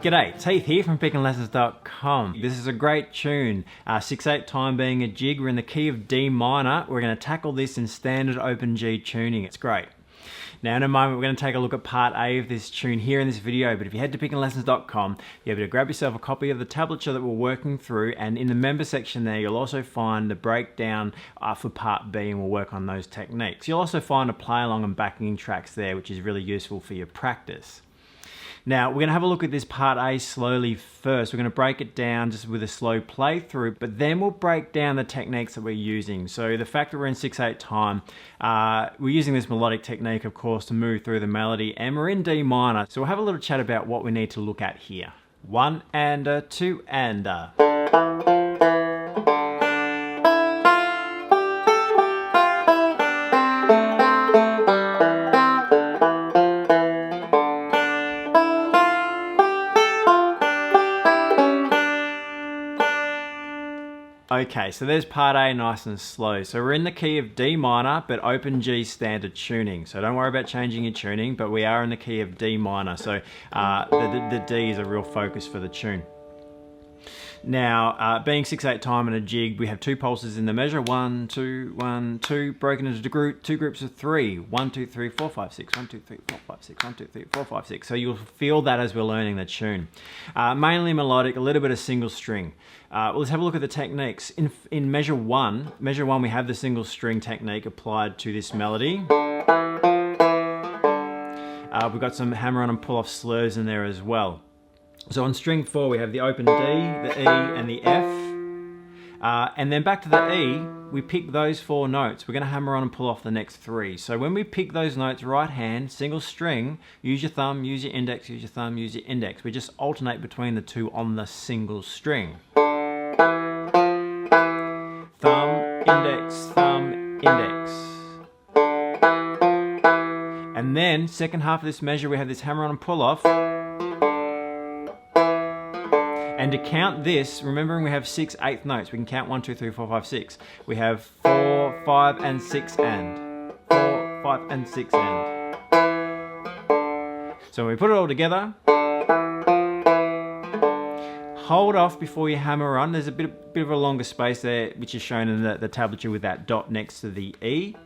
G'day, Teeth here from pickinglessons.com. This is a great tune, 6/8 time being a jig. We're in the key of D minor. We're going to tackle this in standard open G tuning. It's great. Now in a moment we're going to take a look at part A of this tune here in this video, but if you head to pickinglessons.com, you'll be able to grab yourself a copy of the tablature that we're working through, and in the member section there you'll also find the breakdown for part B, and we'll work on those techniques. You'll also find a play along and backing tracks there, which is really useful for your practice. Now, we're going to have a look at this part A slowly first. We're going to break it down just with a slow playthrough, but then we'll break down the techniques that we're using. So the fact that we're in 6/8 time, we're using this melodic technique, of course, to move through the melody, and we're in D minor. So we'll have a little chat about what we need to look at here. 1 and a, 2 and a. Okay, so there's part A nice and slow. So we're in the key of D minor, but open G standard tuning. So don't worry about changing your tuning, but we are in the key of D minor. So the D is a real focus for the tune. Now, being 6/8 time in a jig, we have 2 pulses in the measure. 1, 2, 1, 2, broken into 2 groups of 3. 1, 2, 3, 4, 5, 6. 1, 2, 3, 4, 5, 6. 1, 2, 3, 4, 5, 6. So you'll feel that as we're learning the tune. Mainly melodic, a little bit of single string. Let's have a look at the techniques. In measure 1, we have the single string technique applied to this melody. We've got some hammer on and pull off slurs in there as well. So on string 4 we have the open D, the E and the F. And then back to the E, we pick those 4 notes. We're going to hammer on and pull off the next 3. So when we pick those notes, right hand, single string, use your thumb, use your index, use your thumb, use your index. We just alternate between the 2 on the single string. Thumb, index. And then, second half of this measure, we have this hammer on and pull off. And to count this, remembering we have 6 eighth notes, we can count 1, 2, 3, 4, 5, 6. We have 4, 5, and 6 and. 4, 5, and 6 and. So when we put it all together, hold off before you hammer on. There's a bit of a longer space there, which is shown in the tablature with that dot next to the E.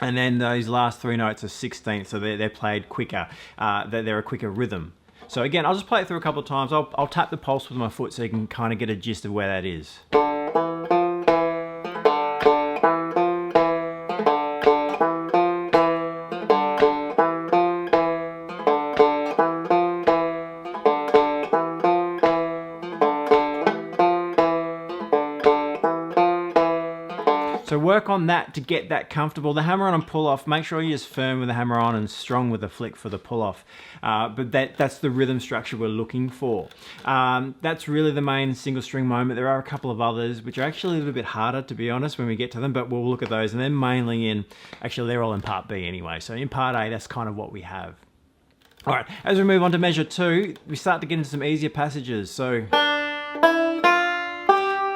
And then those last 3 notes are 16th, so they're played quicker. They're a quicker rhythm. So again, I'll just play it through a couple of times. I'll tap the pulse with my foot so you can kind of get a gist of where that is. So work on that to get that comfortable. The hammer on and pull off, make sure you're just firm with the hammer on and strong with the flick for the pull off. But that's the rhythm structure we're looking for. That's really the main single string moment. There are a couple of others which are actually a little bit harder, to be honest, when we get to them, but we'll look at those. And then mainly actually they're all in part B anyway. So in part A, that's kind of what we have. All right, as we move on to measure 2, we start to get into some easier passages. So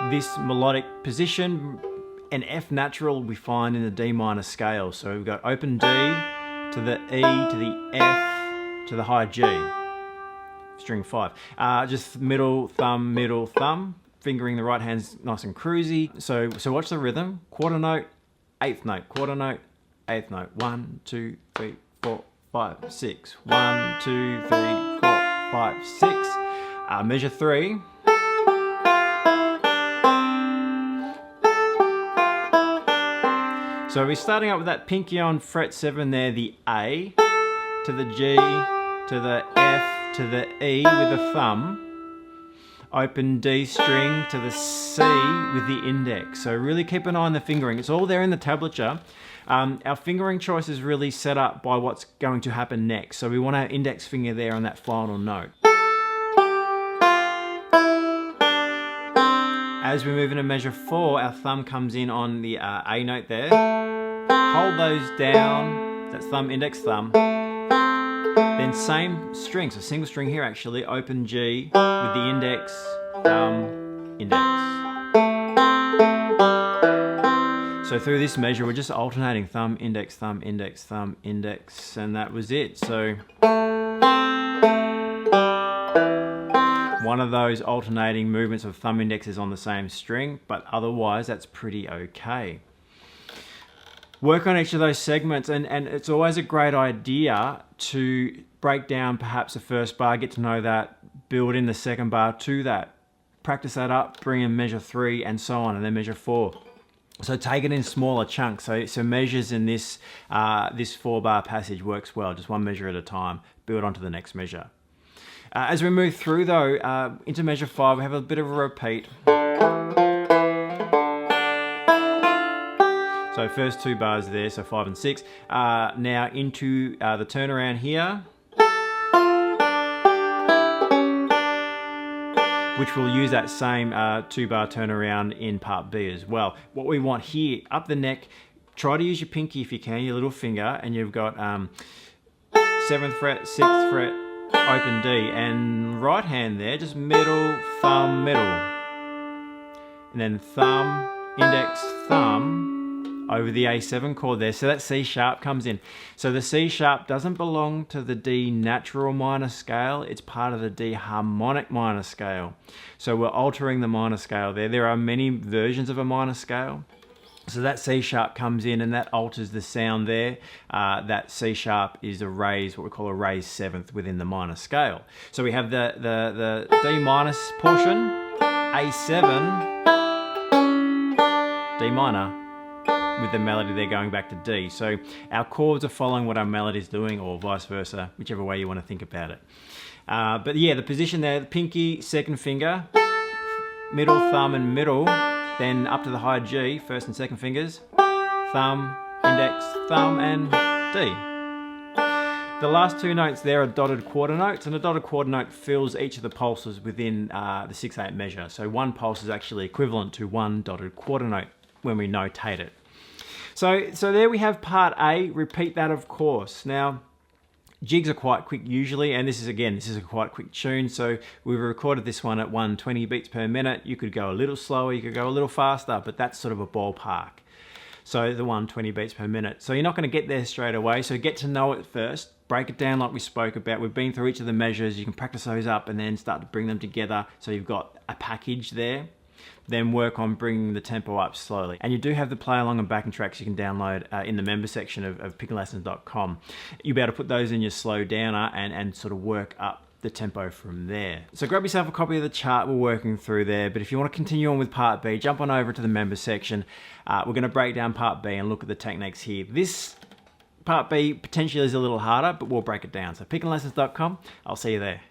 this melodic position, an F natural we find in the D minor scale. So we've got open D to the E to the F to the high G, string 5. Just middle thumb, fingering the right hand's nice and cruisy. So watch the rhythm. Quarter note, eighth note, quarter note, eighth note. 1, 2, 3, 4, 5, 6. 1, 2, 3, 4, 5, 6. Measure 3. So we're starting up with that pinky on fret 7 there, the A, to the G, to the F, to the E with the thumb. open D string to the C with the index. So really keep an eye on the fingering. It's all there in the tablature. Our fingering choice is really set up by what's going to happen next. So we want our index finger there on that final note. As we move into measure 4, our thumb comes in on the A note there. Hold those down, that's thumb, index, thumb. Then same string, so single string here actually, open G with the index, thumb, index. So through this measure, we're just alternating thumb, index, thumb, index, thumb, index, and that was it. So one of those alternating movements of thumb indexes on the same string, but otherwise that's pretty okay. Work on each of those segments, and it's always a great idea to break down perhaps the first bar, get to know that, build in the second bar to that, practice that up, bring in measure 3 and so on, and then measure 4. So take it in smaller chunks. So measures in this, this 4-bar passage works well, just one measure at a time, build onto the next measure. As we move through though, into measure 5, we have a bit of a repeat. So first 2 bars there, so 5 and 6. Now into the turnaround here, which will use that same 2-bar turnaround in part B as well. What we want here, up the neck, try to use your pinky if you can, your little finger, and you've got 7th fret, 6th fret, open D, and right hand there, just middle, thumb, middle. And then thumb, index, thumb, over the A7 chord there. So that C sharp comes in. So the C sharp doesn't belong to the D natural minor scale, it's part of the D harmonic minor scale. So we're altering the minor scale there. There are many versions of a minor scale. So that C sharp comes in and that alters the sound there. That C sharp is a raised, what we call a raised 7th within the minor scale. So we have the D minus portion, A7, D minor, with the melody there going back to D. So our chords are following what our melody is doing, or vice versa, whichever way you want to think about it. But yeah, the position there, the pinky, 2nd finger, middle, thumb and middle, then up to the high G, 1st and 2nd fingers, thumb, index, thumb and D. The last 2 notes there are dotted quarter notes, and a dotted quarter note fills each of the pulses within the 6/8 measure. So one pulse is actually equivalent to 1 dotted quarter note when we notate it. So there we have part A. Repeat that, of course. Now, jigs are quite quick usually, and this is a quite quick tune. So we've recorded this one at 120 beats per minute. You could go a little slower, you could go a little faster, but that's sort of a ballpark. So the 120 beats per minute. So you're not going to get there straight away. So get to know it first. Break it down like we spoke about. We've been through each of the measures. You can practice those up and then start to bring them together. So you've got a package there. Then work on bringing the tempo up slowly. And you do have the play along and backing tracks you can download in the member section of pickinglessons.com. You'll be able to put those in your slow downer and sort of work up the tempo from there. So grab yourself a copy of the chart we're working through there, but if you want to continue on with part B, jump on over to the member section. We're going to break down part B and look at the techniques here. This part B potentially is a little harder, but we'll break it down. So pickinglessons.com, I'll see you there.